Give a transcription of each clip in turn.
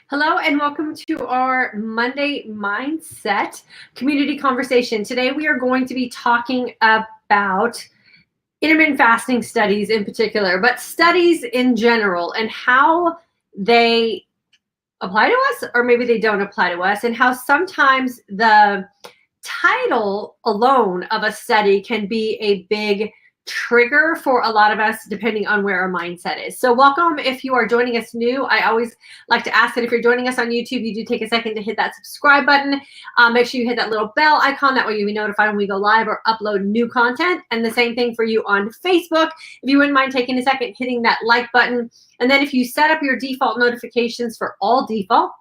Hello and welcome to our Monday Mindset community conversation. Today we are going to be talking about intermittent fasting studies in particular, but studies in general and how they apply to us or maybe they don't apply to us, and how sometimes the title alone of a study can be a big trigger for a lot of us depending on where our mindset is. So welcome if you are joining us new. I always like to ask that if you're joining us on YouTube, you do take a second to hit that subscribe button. Make sure you hit that little bell icon. That way you'll be notified when we go live or upload new content. And the same thing for you on Facebook. If you wouldn't mind taking a second, hitting that like button. And then if you set up your default notifications for all default,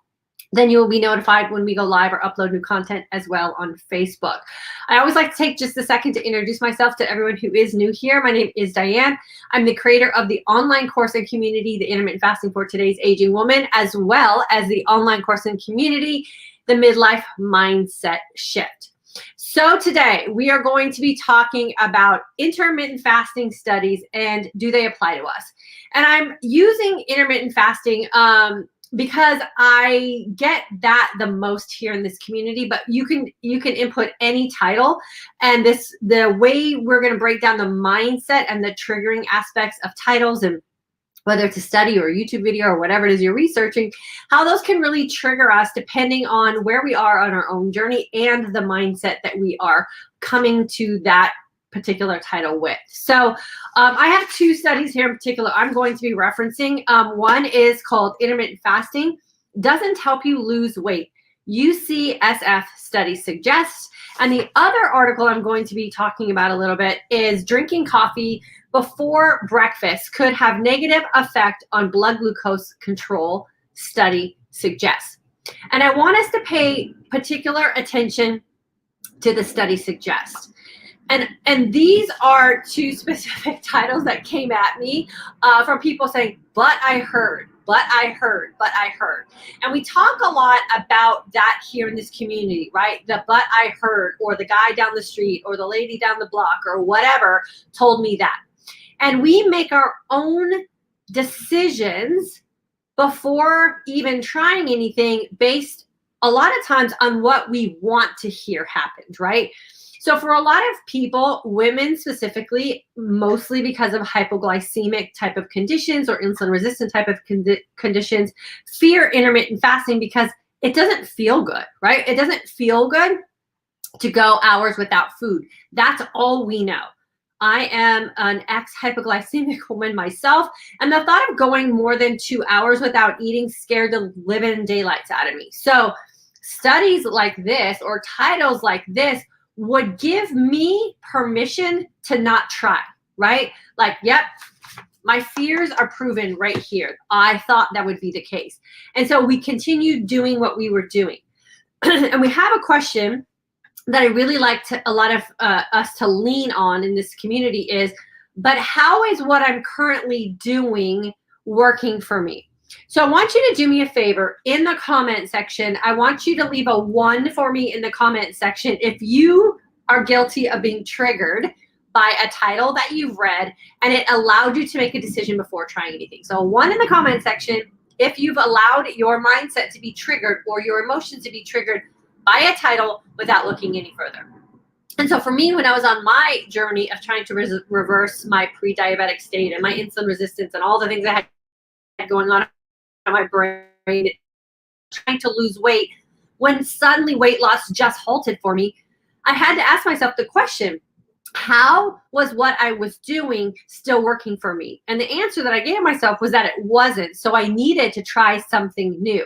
then you will be notified when we go live or upload new content as well on Facebook. I always like to take just a second to introduce myself to everyone who is new here. My name is Diane. I'm the creator of the online course and community, the Intermittent Fasting for Today's Aging Woman, as well as the online course and community, the Midlife Mindset Shift. So today we are going to be talking about intermittent fasting studies and do they apply to us? And I'm using intermittent fasting because I get that the most here in this community, but you can input any title, and the way we're going to break down the mindset and the triggering aspects of titles, and whether it's a study or a YouTube video or whatever it is you're researching, how those can really trigger us depending on where we are on our own journey and the mindset that we are coming to that particular title with. So I have two studies here in particular I'm going to be referencing. One is called Intermittent Fasting Doesn't Help You Lose Weight, UCSF Study Suggests. And the other article I'm going to be talking about a little bit is Drinking Coffee Before Breakfast Could Have Negative Effect on Blood Glucose Control, Study Suggests. And I want us to pay particular attention to the study suggests. And these are two specific titles that came at me from people saying, but I heard. And we talk a lot about that here in this community, right? The but I heard, or the guy down the street, or the lady down the block, or whatever told me that. And we make our own decisions before even trying anything based a lot of times on what we want to hear happened, right? So for a lot of people, women specifically, mostly because of hypoglycemic type of conditions or insulin resistant type of conditions, fear intermittent fasting because it doesn't feel good, right? It doesn't feel good to go hours without food. That's all we know. I am an ex-hypoglycemic woman myself, and the thought of going more than 2 hours without eating scared the living daylights out of me. So studies like this or titles like this would give me permission to not try, right? Like, yep, my fears are proven right here. I thought that would be the case. And so we continued doing what we were doing. And we have a question that I really like a lot of us to lean on in this community is, but how is what I'm currently doing working for me? So I want you to do me a favor in the comment section. I want you to leave a 1 for me in the comment section if you are guilty of being triggered by a title that you've read and it allowed you to make a decision before trying anything. So 1 in the comment section if you've allowed your mindset to be triggered or your emotions to be triggered by a title without looking any further. And so for me, when I was on my journey of trying to reverse my pre-diabetic state and my insulin resistance and all the things I had going on in my brain, trying to lose weight, when suddenly weight loss just halted for me, I had to ask myself the question, how was what I was doing still working for me? And the answer that I gave myself was that it wasn't. So I needed to try something new.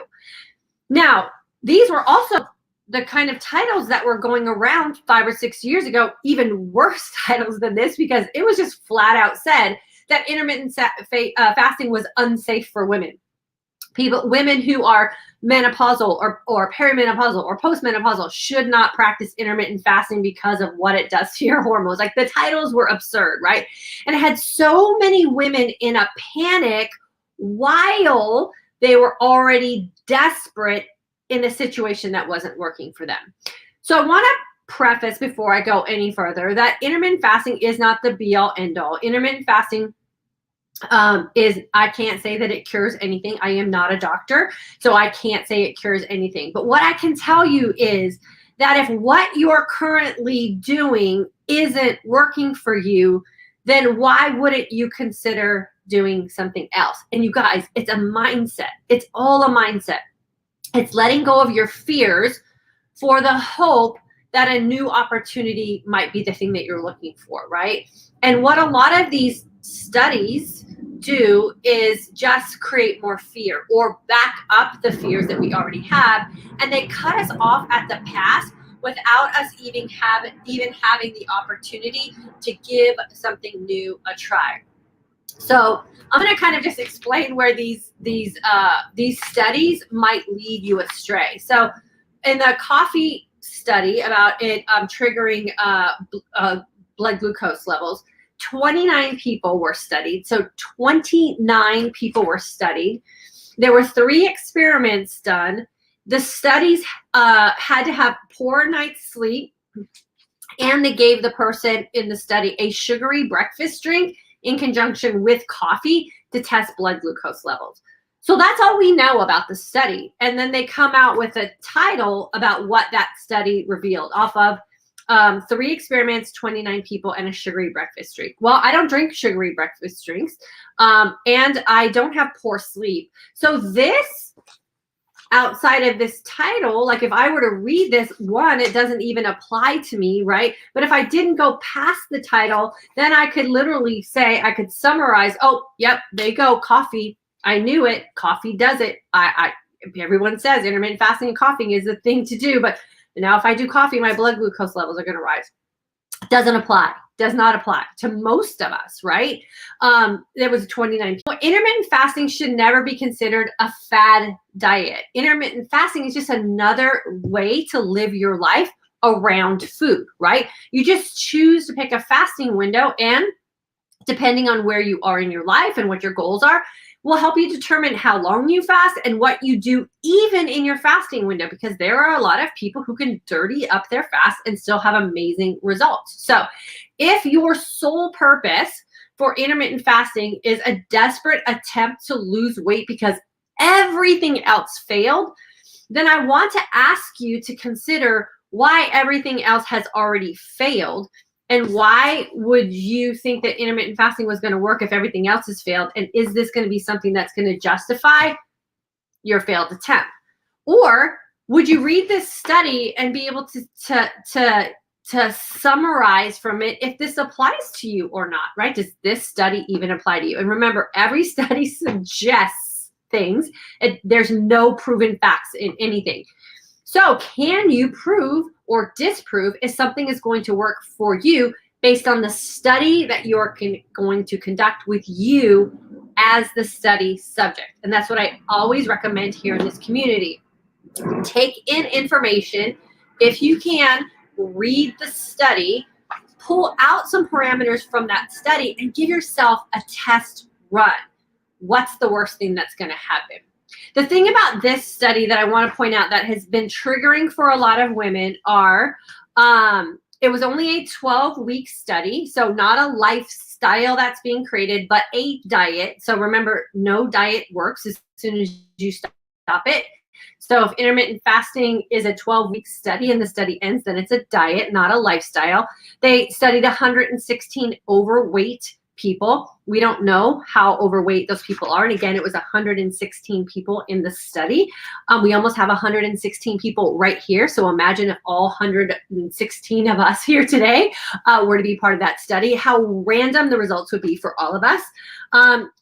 Now, these were also the kind of titles that were going around 5 or 6 years ago, even worse titles than this, because it was just flat out said that intermittent fasting was unsafe for women. Women who are menopausal or perimenopausal or postmenopausal should not practice intermittent fasting because of what it does to your hormones. Like, the titles were absurd, right? And it had so many women in a panic while they were already desperate in a situation that wasn't working for them. So I want to preface before I go any further that intermittent fasting is not the be all end all. Intermittent fasting is I can't say that it cures anything. I am not a doctor, so I can't say it cures anything. But what I can tell you is that if what you're currently doing isn't working for you, then why wouldn't you consider doing something else? And you guys, it's a mindset. It's all a mindset. It's letting go of your fears for the hope that a new opportunity might be the thing that you're looking for, right? And what a lot of these studies do is just create more fear or back up the fears that we already have, and they cut us off at the pass without us even having the opportunity to give something new a try. So I'm going to kind of just explain where these studies might lead you astray. So in the coffee study about it triggering blood glucose levels, 29 people were studied. So 29 people were studied. There were 3 experiments done. The studies had to have poor night's sleep, and they gave the person in the study a sugary breakfast drink in conjunction with coffee to test blood glucose levels. So that's all we know about the study. And then they come out with a title about what that study revealed off of 3 experiments, 29 people, and a sugary breakfast drink. Well, I don't drink sugary breakfast drinks, and I don't have poor sleep. So this, outside of this title, like if I were to read this, one, it doesn't even apply to me, right? But if I didn't go past the title, then I could literally say, I could summarize, oh, yep, there you go, coffee. I knew it. Coffee does it. Everyone says intermittent fasting and coughing is the thing to do, but now if I do coffee, my blood glucose levels are going to rise. Doesn't apply. Does not apply to most of us, right? There was 29 people. Intermittent fasting should never be considered a fad diet. Intermittent fasting is just another way to live your life around food, right? You just choose to pick a fasting window, and depending on where you are in your life and what your goals are, will help you determine how long you fast and what you do even in your fasting window, because there are a lot of people who can dirty up their fast and still have amazing results. So if your sole purpose for intermittent fasting is a desperate attempt to lose weight because everything else failed, then I want to ask you to consider why everything else has already failed. And why would you think that intermittent fasting was going to work if everything else has failed? And is this going to be something that's going to justify your failed attempt? Or would you read this study and be able to summarize from it if this applies to you or not, right? Does this study even apply to you? And remember, every study suggests things. There's no proven facts in anything. So can you prove or disprove if something is going to work for you based on the study that you're going to conduct with you as the study subject? And that's what I always recommend here in this community. Take in information. If you can, read the study, pull out some parameters from that study, and give yourself a test run. What's the worst thing that's going to happen? The thing about this study that I want to point out that has been triggering for a lot of women are, it was only a 12-week study, so not a lifestyle that's being created, but a diet. So remember, no diet works as soon as you stop it. So if intermittent fasting is a 12-week study and the study ends, then it's a diet, not a lifestyle. They studied 116 overweight people. We don't know how overweight those people are. And again, it was 116 people in the study. We almost have 116 people right here. So imagine if all 116 of us here today were to be part of that study, how random the results would be for all of us.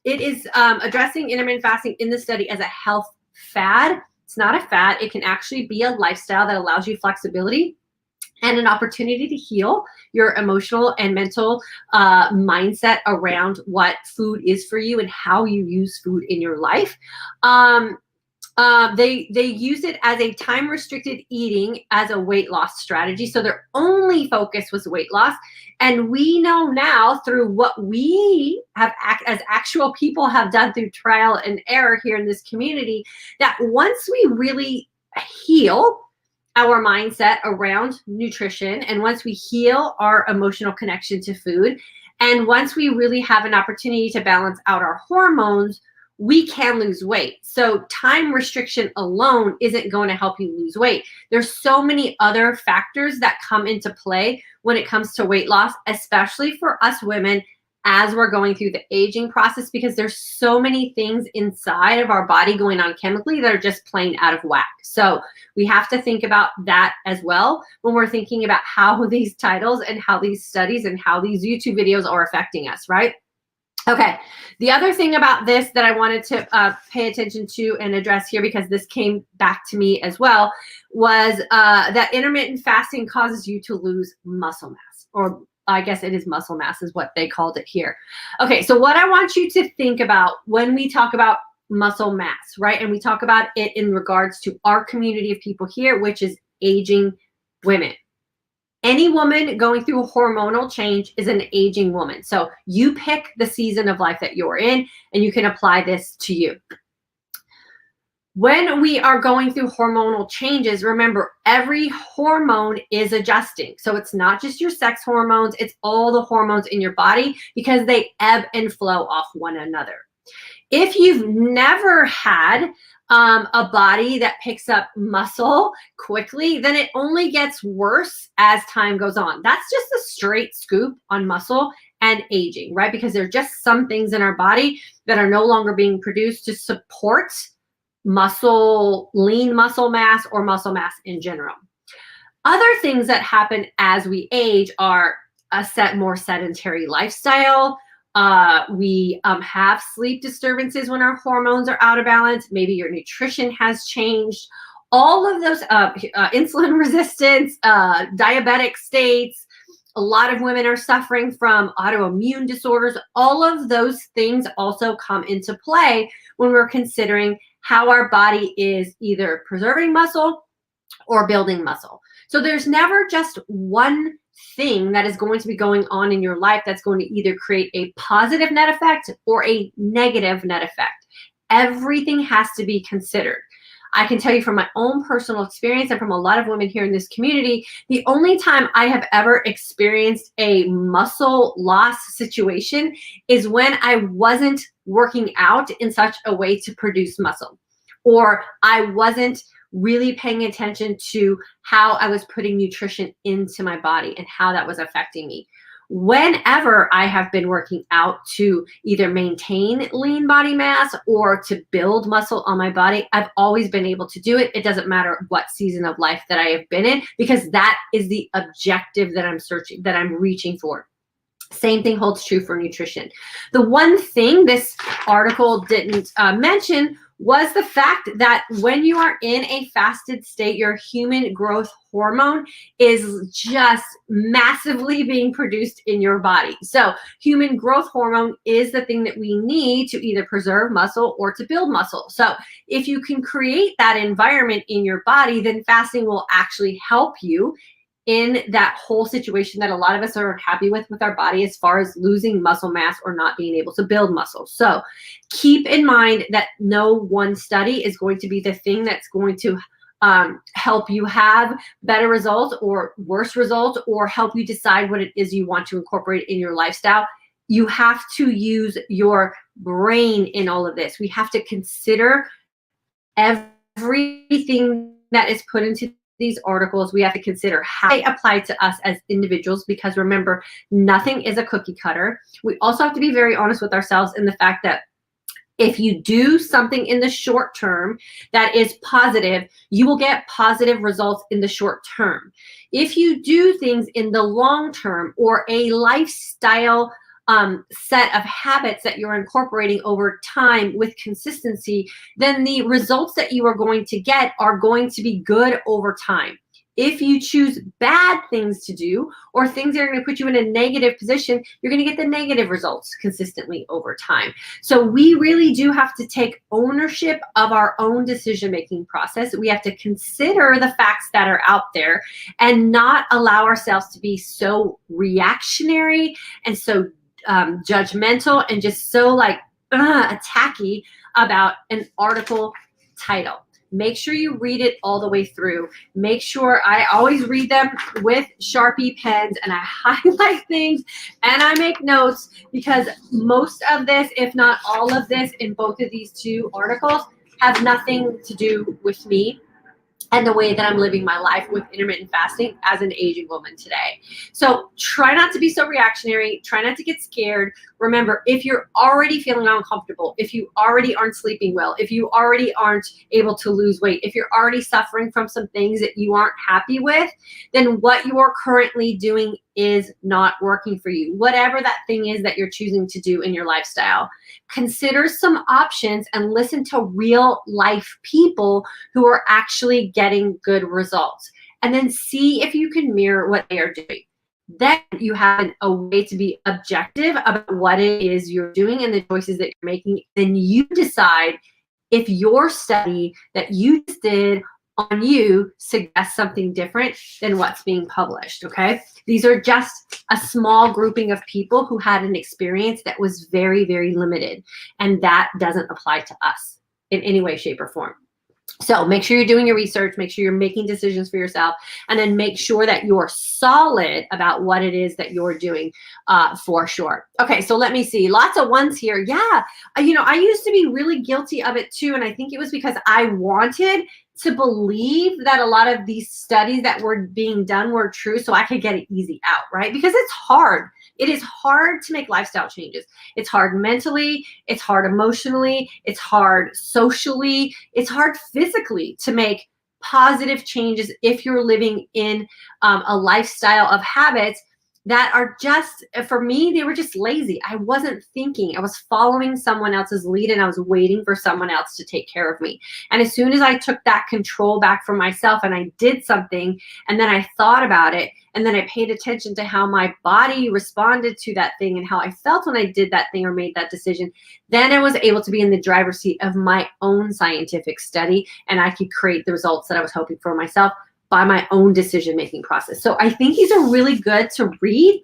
It is addressing intermittent fasting in the study as a health fad. It's not a fad. It can actually be a lifestyle that allows you flexibility and an opportunity to heal your emotional and mental mindset around what food is for you and how you use food in your life. They use it as a time-restricted eating as a weight loss strategy. So their only focus was weight loss. And we know now through what we have as actual people have done through trial and error here in this community, that once we really heal our mindset around nutrition, and once we heal our emotional connection to food, And once we really have an opportunity to balance out our hormones, we can lose weight. So time restriction alone isn't going to help you lose weight. There's so many other factors that come into play when it comes to weight loss, especially for us women as we're going through the aging process, because there's so many things inside of our body going on chemically that are just plain out of whack. So we have to think about that as well when we're thinking about how these titles and how these studies and how these YouTube videos are affecting us, right? Okay, the other thing about this that I wanted to pay attention to and address here, because this came back to me as well, was that intermittent fasting causes you to lose muscle mass, or I guess it is muscle mass is what they called it here. Okay, so what I want you to think about when we talk about muscle mass, right? And we talk about it in regards to our community of people here, which is aging women. Any woman going through a hormonal change is an aging woman. So you pick the season of life that you're in, and you can apply this to you. When we are going through hormonal changes, remember, every hormone is adjusting. So it's not just your sex hormones, it's all the hormones in your body, because they ebb and flow off one another. If you've never had a body that picks up muscle quickly, then it only gets worse as time goes on. That's just a straight scoop on muscle and aging, right? Because there are just some things in our body that are no longer being produced to support muscle, lean muscle mass, or muscle mass in general. Other things that happen as we age are a more sedentary lifestyle. We have sleep disturbances when our hormones are out of balance. Maybe your nutrition has changed. All of those insulin resistance, diabetic states. A lot of women are suffering from autoimmune disorders. All of those things also come into play when we're considering how our body is either preserving muscle or building muscle. So there's never just one thing that is going to be going on in your life that's going to either create a positive net effect or a negative net effect. Everything has to be considered. I can tell you from my own personal experience and from a lot of women here in this community, the only time I have ever experienced a muscle loss situation is when I wasn't working out in such a way to produce muscle, or I wasn't really paying attention to how I was putting nutrition into my body and how that was affecting me. Whenever I have been working out to either maintain lean body mass or to build muscle on my body, I've always been able to do it. It doesn't matter what season of life that I have been in, because that is the objective that I'm reaching for. Same thing holds true for nutrition. The one thing this article didn't mention was the fact that when you are in a fasted state, your human growth hormone is just massively being produced in your body. So human growth hormone is the thing that we need to either preserve muscle or to build muscle. So if you can create that environment in your body, then fasting will actually help you in that whole situation that a lot of us are happy with our body, as far as losing muscle mass or not being able to build muscle. So keep in mind that no one study is going to be the thing that's going to help you have better results or worse results, or help you decide what it is you want to incorporate in your lifestyle. You have to use your brain in all of this. We have to consider everything that is put into these articles. We have to consider how they apply to us as individuals, because remember, nothing is a cookie cutter. We also have to be very honest with ourselves in the fact that if you do something in the short term that is positive, you will get positive results in the short term. If you do things in the long term, or a lifestyle set of habits that you're incorporating over time with consistency, then the results that you are going to get are going to be good over time. If you choose bad things to do, or things that are going to put you in a negative position, you're going to get the negative results consistently over time. So we really do have to take ownership of our own decision-making process. We have to consider the facts that are out there and not allow ourselves to be so reactionary and so judgmental and just so attacky about an article title. make sure you read it all the way through. Make sure, I always read them with Sharpie pens, and I highlight things and I make notes, because most of this, if not all of this, in both of these two articles have nothing to do with me and the way that I'm living my life with intermittent fasting as an aging woman today. So try not to be so reactionary. Try not to get scared. Remember, if you're already feeling uncomfortable, if you already aren't sleeping well, if you already aren't able to lose weight, if you're already suffering from some things that you aren't happy with, then what you are currently doing is not working for you. Whatever that thing is that you're choosing to do in your lifestyle, consider some options and listen to real life people who are actually getting good results, and then see if you can mirror what they are doing. Then you have a way to be objective about what it is you're doing and the choices that you're making. Then you decide if your study that you just did on you suggests something different than what's being published, okay? These are just a small grouping of people who had an experience that was very, very limited, and that doesn't apply to us in any way, shape, or form. So make sure you're doing your research, make sure you're making decisions for yourself, and then make sure that you're solid about what it is that you're doing for sure. Okay, so let me see. Lots of ones here. Yeah, you know, I used to be really guilty of it too, and I think it was because I wanted to believe that a lot of these studies that were being done were true so I could get it easy out, right? Because it's hard. It is hard to make lifestyle changes. It's hard mentally, it's hard emotionally, it's hard socially, it's hard physically to make positive changes if you're living in a lifestyle of habits that are just, for me, they were just lazy. I wasn't thinking. I was following someone else's lead, and I was waiting for someone else to take care of me. And as soon as I took that control back from myself and I did something, and then I thought about it, and then I paid attention to how my body responded to that thing and how I felt when I did that thing or made that decision, then I was able to be in the driver's seat of my own scientific study, and I could create the results that I was hoping for myself by my own decision-making process. So I think these are really good to read,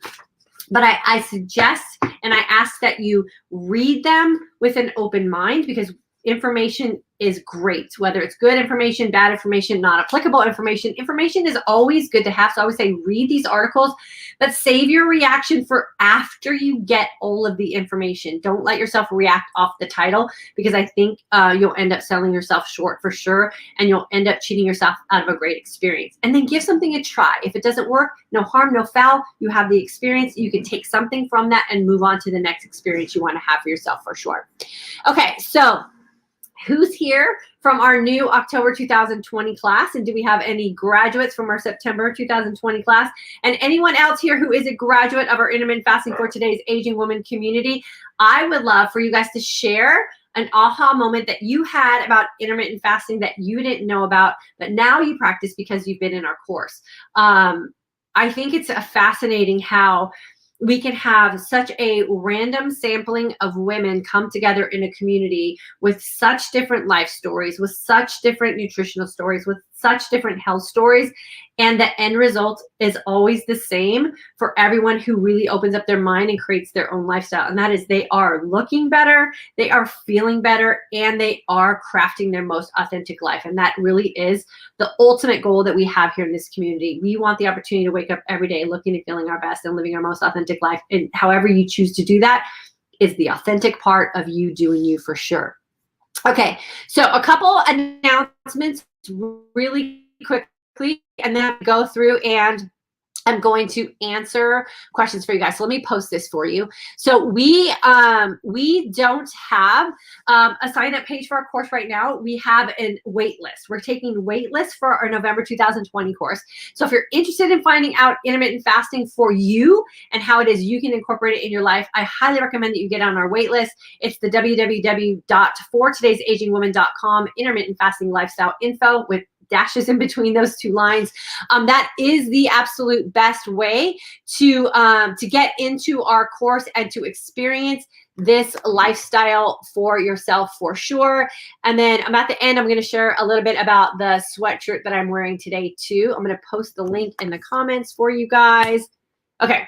but I suggest and I ask that you read them with an open mind, because information is great, whether it's good information, bad information, not applicable information. Information is always good to have. So I would say read these articles, but save your reaction for after you get all of the information. Don't let yourself react off the title, because I think you'll end up selling yourself short for sure, and you'll end up cheating yourself out of a great experience. And then give something a try. If it doesn't work, no harm, no foul. You have the experience. You can take something from that and move on to the next experience you want to have for yourself for sure. Okay, so who's here from our new October 2020 class? And do we have any graduates from our September 2020 class? And anyone else here who is a graduate of our Intermittent Fasting for Today's Aging Woman community? I would love for you guys to share an aha moment that you had about intermittent fasting that you didn't know about, but now you practice because you've been in our course. I think it's fascinating how we can have such a random sampling of women come together in a community with such different life stories, with such different nutritional stories, with such different health stories. And the end result is always the same for everyone who really opens up their mind and creates their own lifestyle. And that is, they are looking better, they are feeling better, and they are crafting their most authentic life. And that really is the ultimate goal that we have here in this community. We want the opportunity to wake up every day looking and feeling our best and living our most authentic life. And however you choose to do that is the authentic part of you doing you for sure. Okay, so a couple announcements really quickly, and then I'll go through and I'm going to answer questions for you guys. So let me post this for you. So we don't have a sign-up page for our course right now. We have a wait list. We're taking wait lists for our November 2020 course. So if you're interested in finding out intermittent fasting for you and how it is you can incorporate it in your life, I highly recommend that you get on our wait list. It's the www.fortodaysagingwoman.com intermittent fasting lifestyle info with dashes in between those two lines. That is the absolute best way to get into our course and to experience this lifestyle for yourself for sure. And then at the end, I'm going to share a little bit about the sweatshirt that I'm wearing today too. I'm going to post the link in the comments for you guys. Okay.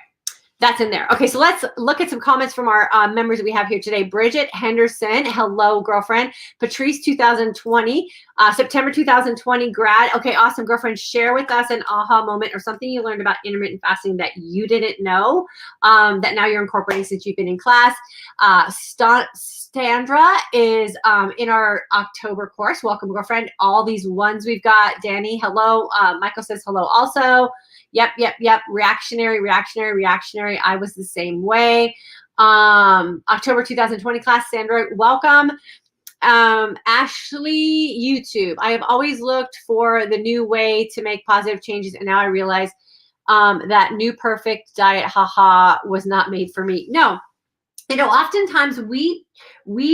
That's in there. Okay, so let's look at some comments from our members that we have here today. Bridget Henderson, hello, girlfriend. Patrice, 2020, September 2020 grad. Okay, awesome, girlfriend. Share with us an aha moment or something you learned about intermittent fasting that you didn't know, that now you're incorporating since you've been in class. Sandra is in our October course. Welcome, girlfriend. All these ones we've got. Danny, hello. Michael says hello also. Yep. Reactionary. I was the same way. October 2020 class, Sandra, welcome. Ashley, YouTube. I have always looked for the new way to make positive changes, and now I realize that new perfect diet, haha, was not made for me. No. Oftentimes we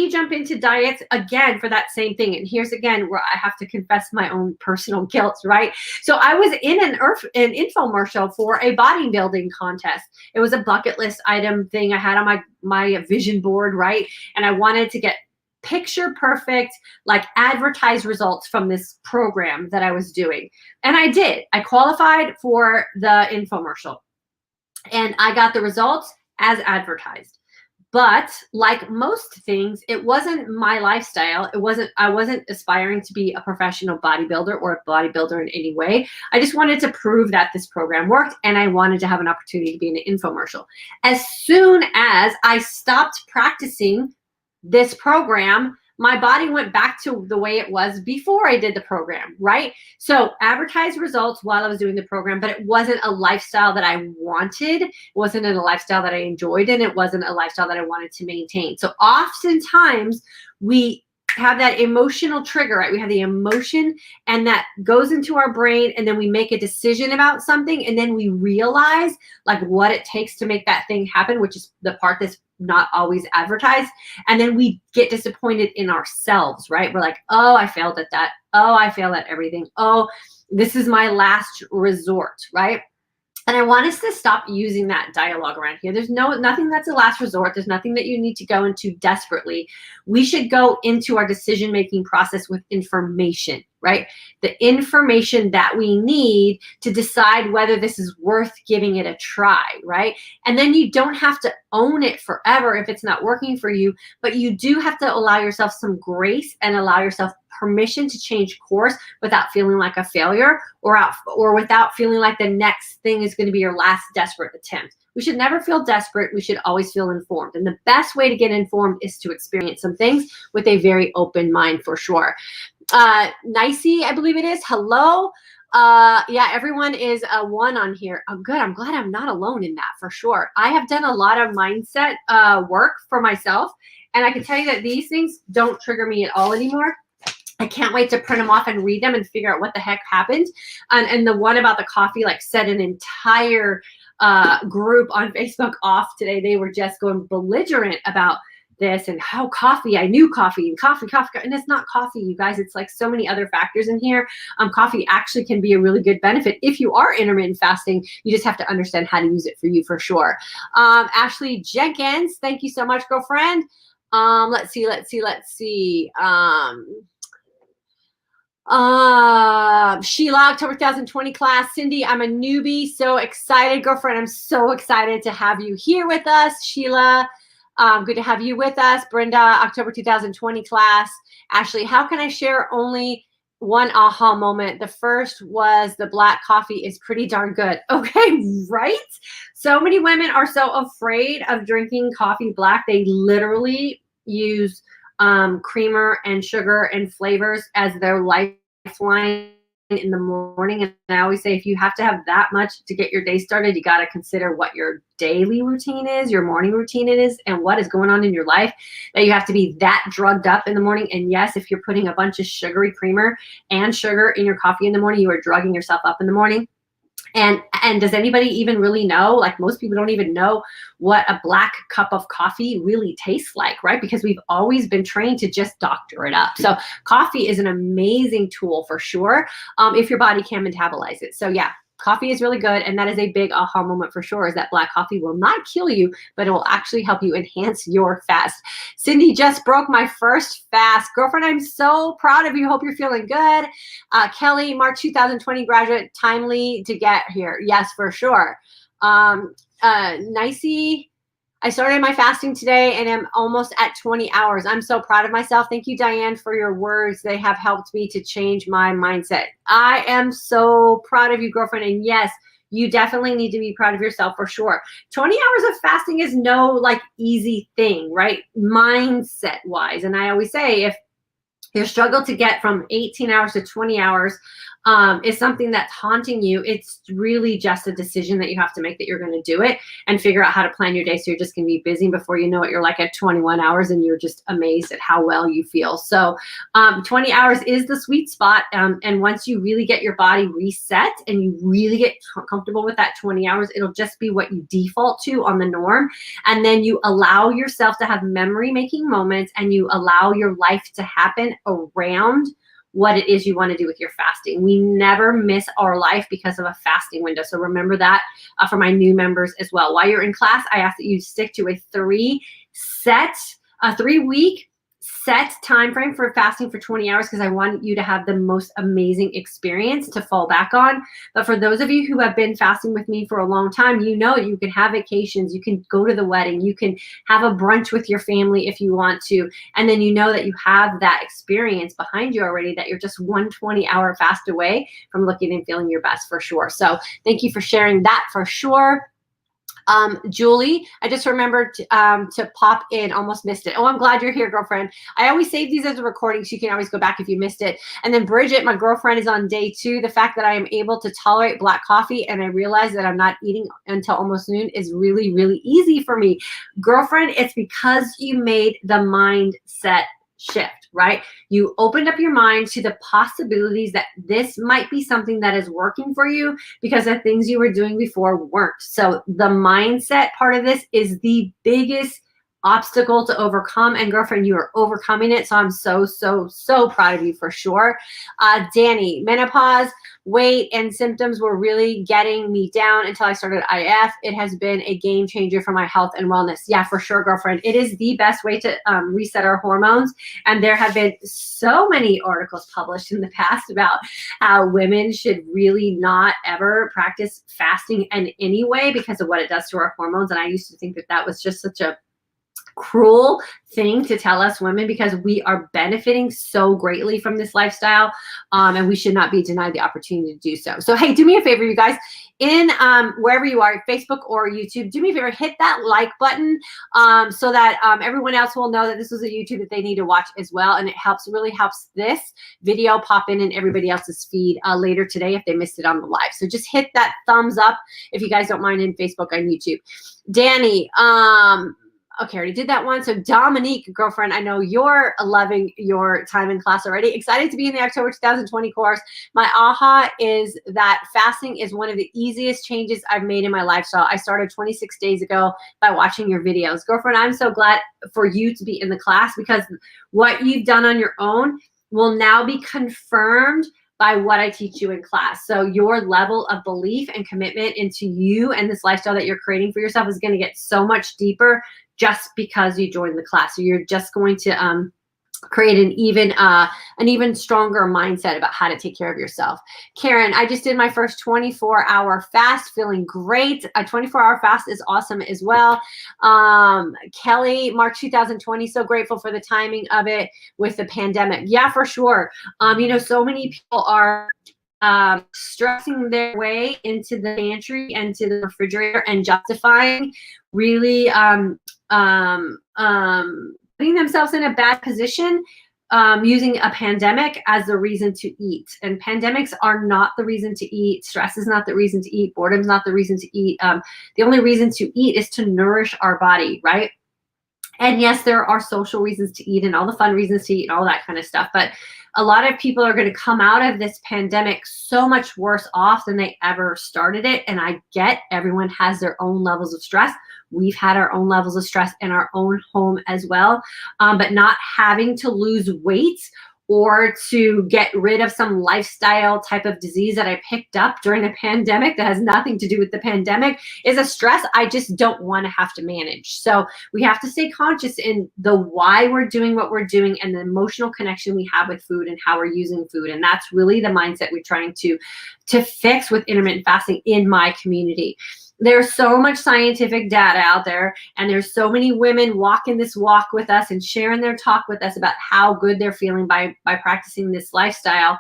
jump into diets again for that same thing. And here's again where I have to confess my own personal guilt, right? So I was in an infomercial for a bodybuilding contest. It was a bucket list item thing I had on my vision board, right? And I wanted to get picture perfect, like advertised results from this program that I was doing. And I did. I qualified for the infomercial and I got the results as advertised. But like most things, it wasn't my lifestyle. I wasn't aspiring to be a professional bodybuilder or a bodybuilder in any way. I just wanted to prove that this program worked and I wanted to have an opportunity to be in an infomercial. As soon as I stopped practicing this program, my body went back to the way it was before I did the program, right? So advertised results while I was doing the program, but it wasn't a lifestyle that I wanted. It wasn't a lifestyle that I enjoyed, and it wasn't a lifestyle that I wanted to maintain. So oftentimes we have that emotional trigger, right? We have the emotion and that goes into our brain, and then we make a decision about something, and then we realize like what it takes to make that thing happen, which is the part that's not always advertised. And then we get disappointed in ourselves, right? We're like, oh, I failed at that. Oh, I failed at everything. Oh, this is my last resort, right? And I want us to stop using that dialogue around here. There's nothing that's a last resort. There's nothing that you need to go into desperately. We should go into our decision-making process with information, right? The information that we need to decide whether this is worth giving it a try, right? And then you don't have to own it forever if it's not working for you, but you do have to allow yourself some grace and allow yourself permission to change course without feeling like a failure or without feeling like the next thing is going to be your last desperate attempt. We should never feel desperate. We should always feel informed. And the best way to get informed is to experience some things with a very open mind, for sure. Nicey, I believe it is. Hello. Yeah, everyone is a one on here. Oh, good. I'm glad I'm not alone in that, for sure. I have done a lot of mindset work for myself, and I can tell you that these things don't trigger me at all anymore. I can't wait to print them off and read them and figure out what the heck happened. And the one about the coffee, like, set an entire group on Facebook off today. They were just going belligerent about this and how I knew coffee and coffee, and it's not coffee, you guys. It's like so many other factors in here. Coffee actually can be a really good benefit if you are intermittent fasting. You just have to understand how to use it for you, for sure. Ashley Jenkins, thank you so much, girlfriend. Let's see. Sheila, October 2020 class. Cindy, I'm a newbie. So excited, girlfriend. I'm so excited to have you here with us. Sheila, good to have you with us. Brenda, October 2020 class. Ashley, how can I share only one aha moment? The first was the black coffee is pretty darn good. Okay, right? So many women are so afraid of drinking coffee black. They literally use creamer and sugar and flavors as their lifeline in the morning. And I always say, if you have to have that much to get your day started, you got to consider what your daily routine is, your morning routine is, and what is going on in your life that you have to be that drugged up in the morning. And yes, if you're putting a bunch of sugary creamer and sugar in your coffee in the morning, you are drugging yourself up in the morning. And does anybody even really know? Like, most people don't even know what a black cup of coffee really tastes like, right? Because we've always been trained to just doctor it up. So coffee is an amazing tool, for sure, if your body can metabolize it. So yeah, coffee is really good. And that is a big aha moment, for sure, is that black coffee will not kill you, but it will actually help you enhance your fast. Cindy, just broke my first fast. Girlfriend, I'm so proud of you. Hope you're feeling good. Kelly, March 2020 graduate, timely to get here. Yes, for sure. Nicey, I started my fasting today and am almost at 20 hours. I'm so proud of myself. Thank you, Diane, for your words. They have helped me to change my mindset. I am so proud of you, girlfriend. And yes, you definitely need to be proud of yourself for sure. 20 hours of fasting is no like easy thing, right? Mindset wise. And I always say, if your struggle to get from 18 hours to 20 hours is something that's haunting you, it's really just a decision that you have to make that you're going to do it and figure out how to plan your day. So you're just going to be busy. Before you know it, you're like at 21 hours and you're just amazed at how well you feel. So 20 hours is the sweet spot. And once you really get your body reset and you really get comfortable with that 20 hours, it'll just be what you default to on the norm. And then you allow yourself to have memory making moments and you allow your life to happen around what it is you want to do with your fasting. We never miss our life because of a fasting window. So remember that for my new members as well. While you're in class, I ask that you stick to a 3-week set time frame for fasting for 20 hours because I want you to have the most amazing experience to fall back on. But for those of you who have been fasting with me for a long time, you know you can have vacations, you can go to the wedding, you can have a brunch with your family if you want to, and then you know that you have that experience behind you already, that you're just 120-hour fast away from looking and feeling your best for sure. So thank you for sharing that for sure. Julie, I just remembered to pop in, almost missed it. Oh, I'm glad you're here, girlfriend. I always save these as a recording so you can always go back if you missed it. And then Bridget, my girlfriend, is on day 2. The fact that I am able to tolerate black coffee and I realize that I'm not eating until almost noon is really, really easy for me. Girlfriend, it's because you made the mindset shift, right? You opened up your mind to the possibilities that this might be something that is working for you because the things you were doing before weren't. So the mindset part of this is the biggest obstacle to overcome, and girlfriend, you are overcoming it. So I'm so, so, so proud of you for sure. Danny, menopause, weight, and symptoms were really getting me down until I started IF. It has been a game changer for my health and wellness. Yeah, for sure, girlfriend. It is the best way to reset our hormones. And there have been so many articles published in the past about how women should really not ever practice fasting in any way because of what it does to our hormones. And I used to think that that was just such a cruel thing to tell us women because we are benefiting so greatly from this lifestyle, and we should not be denied the opportunity to do so. So hey, do me a favor, you guys, in wherever you are, Facebook or YouTube, do me a favor, hit that like button so that everyone else will know that this is a YouTube that they need to watch as well, and it really helps this video pop in everybody else's feed later today if they missed it on the live. So just hit that thumbs up if you guys don't mind in Facebook and YouTube. Danny, okay, I already did that one. So Dominique, girlfriend, I know you're loving your time in class already. Excited to be in the October 2020 course. My aha is that fasting is one of the easiest changes I've made in my lifestyle. I started 26 days ago by watching your videos. Girlfriend, I'm so glad for you to be in the class because what you've done on your own will now be confirmed by what I teach you in class. So your level of belief and commitment into you and this lifestyle that you're creating for yourself is going to get so much deeper just because you joined the class. So you're just going to create an even stronger mindset about how to take care of yourself. Karen, I just did my first 24-hour fast, feeling great. A 24-hour fast is awesome as well. Kelly, March 2020, so grateful for the timing of it with the pandemic. Yeah, for sure. You know, so many people are stressing their way into the pantry and to the refrigerator and justifying really putting themselves in a bad position using a pandemic as the reason to eat. And pandemics are not the reason to eat. Stress is not the reason to eat. Boredom is not the reason to eat. The only reason to eat is to nourish our body, right? And yes, there are social reasons to eat and all the fun reasons to eat and all that kind of stuff. But a lot of people are going to come out of this pandemic so much worse off than they ever started it. And I get everyone has their own levels of stress. We've had our own levels of stress in our own home as well. But not having to lose weight or to get rid of some lifestyle type of disease that I picked up during the pandemic that has nothing to do with the pandemic is a stress I just don't want to have to manage. So we have to stay conscious in the why we're doing what we're doing and the emotional connection we have with food and how we're using food. And that's really the mindset we're trying to fix with intermittent fasting in my community. there's so much scientific data out there, and there's so many women walking this walk with us and sharing their talk with us about how good they're feeling by practicing this lifestyle.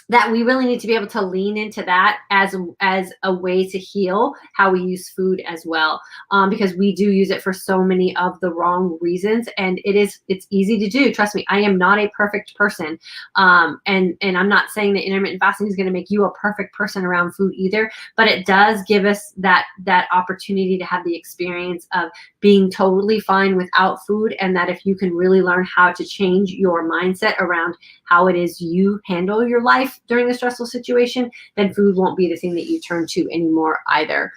That we really need to be able to lean into that as a way to heal how we use food as well, because we do use it for so many of the wrong reasons, and it's easy to do. Trust me, I am not a perfect person, and I'm not saying that intermittent fasting is going to make you a perfect person around food either, but it does give us that opportunity to have the experience of being totally fine without food, and that if you can really learn how to change your mindset around how it is you handle your life during a stressful situation, then food won't be the thing that you turn to anymore either.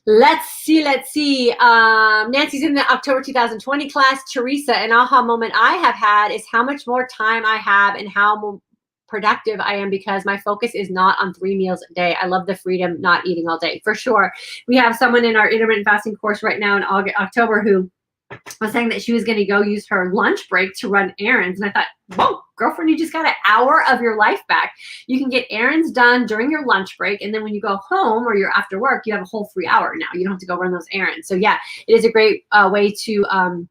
Let's see. Nancy's in the October 2020 class. Teresa, an aha moment I have had is how much more time I have and how productive I am because my focus is not on 3 meals a day. I love the freedom not eating all day, for sure. We have someone in our intermittent fasting course right now in October who was saying that she was going to go use her lunch break to run errands. And I thought, whoa, girlfriend, you just got an hour of your life back. You can get errands done during your lunch break. And then when you go home or you're after work, you have a whole free hour now. You don't have to go run those errands. So yeah, it is a great way to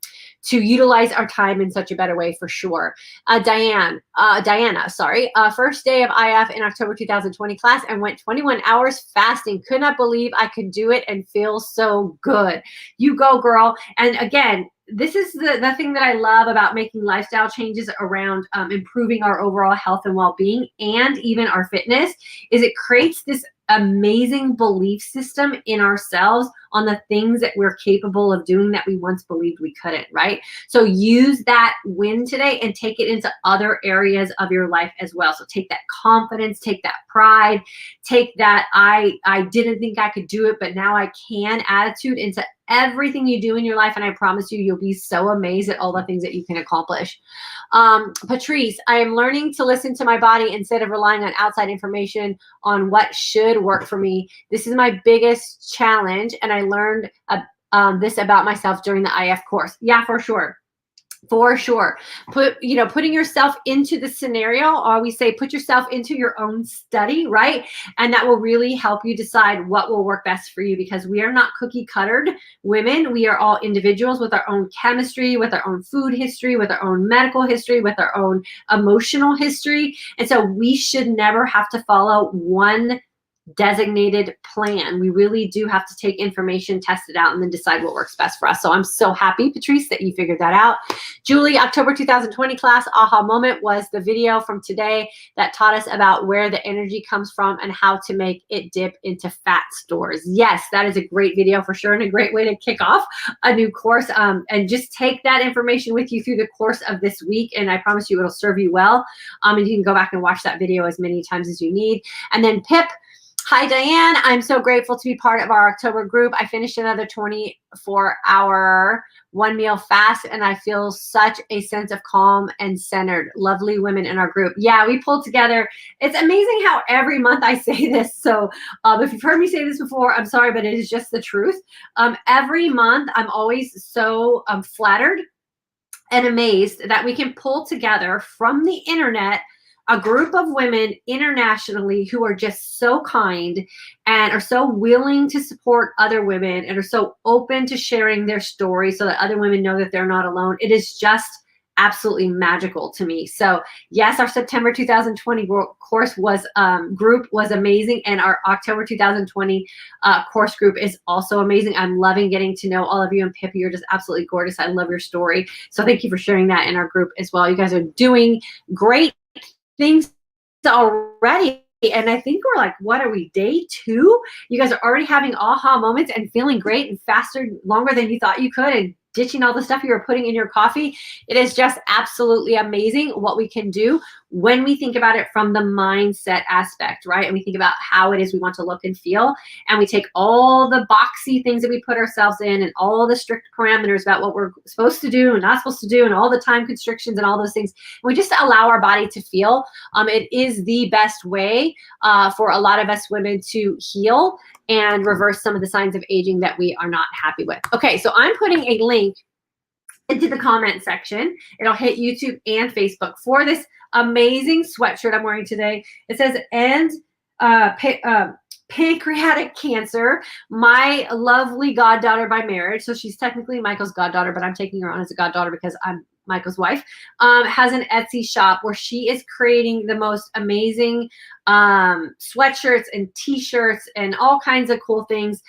utilize our time in such a better way, for sure. Diana, first day of IF in October 2020 class and went 21 hours fasting. Could not believe I could do it and feel so good. You go, girl. And again, this is the thing that I love about making lifestyle changes around improving our overall health and well-being and even our fitness, is it creates this amazing belief system in ourselves on the things that we're capable of doing that we once believed we couldn't, right? So use that win today and take it into other areas of your life as well. So take that confidence, take that pride, take that I didn't think I could do it, but now I can attitude into everything you do in your life, and I promise you'll be so amazed at all the things that you can accomplish. Patrice, I am learning to listen to my body instead of relying on outside information on what should work for me. This is my biggest challenge, and I learned this about myself during the IF course. Yeah, for sure. For sure. Putting yourself into the scenario, or we say put yourself into your own study, right? And that will really help you decide what will work best for you, because we are not cookie cuttered women. We are all individuals with our own chemistry, with our own food history, with our own medical history, with our own emotional history. And so we should never have to follow one designated plan. We really do have to take information, test it out, and then decide what works best for us. So I'm so happy, Patrice, that you figured that out. Julie, October 2020 class, aha moment was the video from today that taught us about where the energy comes from and how to make it dip into fat stores. Yes, that is a great video for sure, and a great way to kick off a new course. And just take that information with you through the course of this week, and I promise you it'll serve you well. And you can go back and watch that video as many times as you need. And then Pip, hi, Diane. I'm so grateful to be part of our October group. I finished another 24-hour 1-meal fast, and I feel such a sense of calm and centered. Lovely women in our group. Yeah, we pulled together. It's amazing how every month I say this. So if you've heard me say this before, I'm sorry, but it is just the truth. Every month, I'm always so flattered and amazed that we can pull together from the internet a group of women internationally who are just so kind and are so willing to support other women and are so open to sharing their story so that other women know that they're not alone. It is just absolutely magical to me. So yes, our September 2020 course group was amazing, and our October 2020 course group is also amazing. I'm loving getting to know all of you, and Pippi, you're just absolutely gorgeous. I love your story. So thank you for sharing that in our group as well. You guys are doing great things already, and I think we're like, what are we, day 2? You guys are already having aha moments and feeling great and faster, longer than you thought you could, and ditching all the stuff you were putting in your coffee. It is just absolutely amazing what we can do when we think about it from the mindset aspect, right? And we think about how it is we want to look and feel, and we take all the boxy things that we put ourselves in and all the strict parameters about what we're supposed to do and not supposed to do and all the time constrictions and all those things, and we just allow our body to feel. It is the best way for a lot of us women to heal and reverse some of the signs of aging that we are not happy with. Okay, so I'm putting a link into the comment section. It'll hit YouTube and Facebook for this amazing sweatshirt I'm wearing today. It says, and pancreatic cancer. My lovely goddaughter by marriage, so she's technically Michael's goddaughter, but I'm taking her on as a goddaughter because I'm Michael's wife, has an Etsy shop where she is creating the most amazing sweatshirts and t-shirts and all kinds of cool things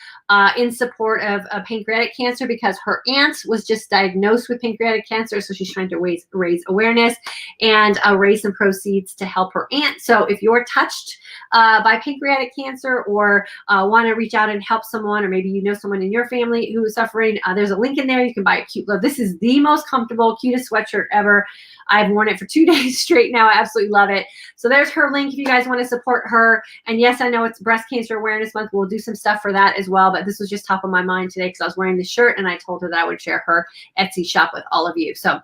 in support of pancreatic cancer, because her aunt was just diagnosed with pancreatic cancer. So she's trying to raise awareness and raise some proceeds to help her aunt. So if you're touched by pancreatic cancer or want to reach out and help someone, or maybe you know someone in your family who is suffering, there's a link in there. You can buy a cute look. This is the most comfortable, cutest sweatshirt ever. I've worn it for 2 days straight now. I absolutely love it. So there's her link if you guys want to support her. And yes, I know it's Breast Cancer Awareness Month. We'll do some stuff for that as well. But this was just top of my mind today because I was wearing this shirt and I told her that I would share her Etsy shop with all of you. So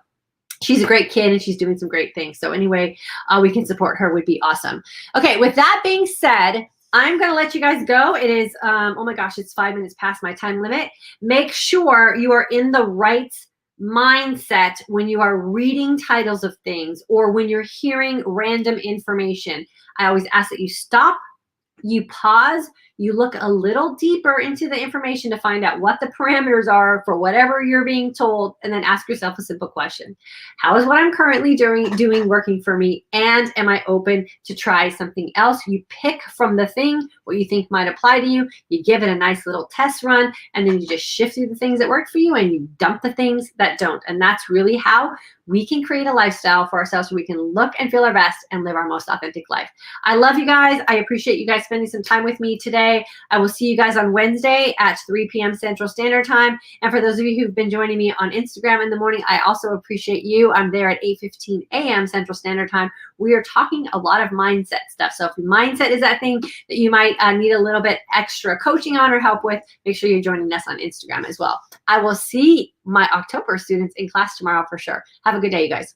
she's a great kid and she's doing some great things. So anyway, we can support her would be awesome. Okay, with that being said, I'm going to let you guys go. It is, oh my gosh, it's 5 minutes past my time limit. Make sure you are in the right mindset when you are reading titles of things or when you're hearing random information. I always ask that you stop, you pause, you look a little deeper into the information to find out what the parameters are for whatever you're being told, and then ask yourself a simple question. How is what I'm currently doing working for me? And am I open to try something else? You pick from the thing what you think might apply to you. You give it a nice little test run, and then you just shift through the things that work for you and you dump the things that don't. And that's really how we can create a lifestyle for ourselves so we can look and feel our best and live our most authentic life. I love you guys. I appreciate you guys spending some time with me today. I will see you guys on Wednesday at 3 p.m. Central Standard Time. And for those of you who've been joining me on Instagram in the morning, I also appreciate you. I'm there at 8:15 a.m. Central Standard Time. We are talking a lot of mindset stuff. So if mindset is that thing that you might need a little bit extra coaching on or help with, make sure you're joining us on Instagram as well. I will see my October students in class tomorrow for sure. Have a good day, you guys.